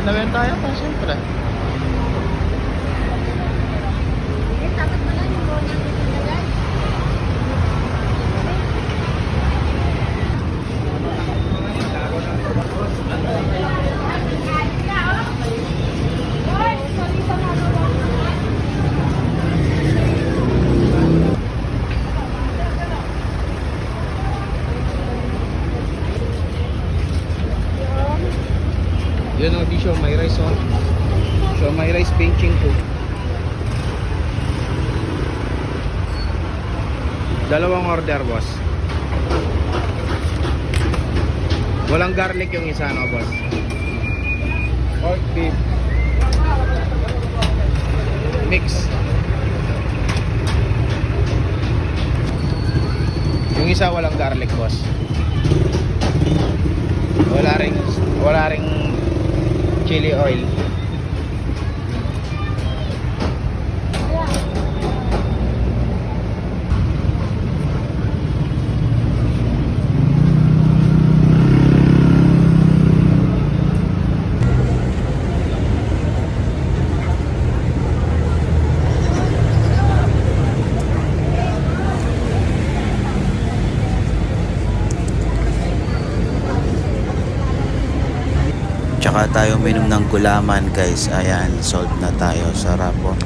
nawin tayo pa, siyempre. Dapat pala yung muna nilagay. Yun o, di siya may rice on. So may rice benching ko. Dalawang order, boss. Walang garlic yung isa, no, boss? Pork beef mix. Yung isa walang garlic, boss. Wala ring chili oil. Tsaka tayo minom ng gulaman guys. Ayan, sold na tayo. Sarap po.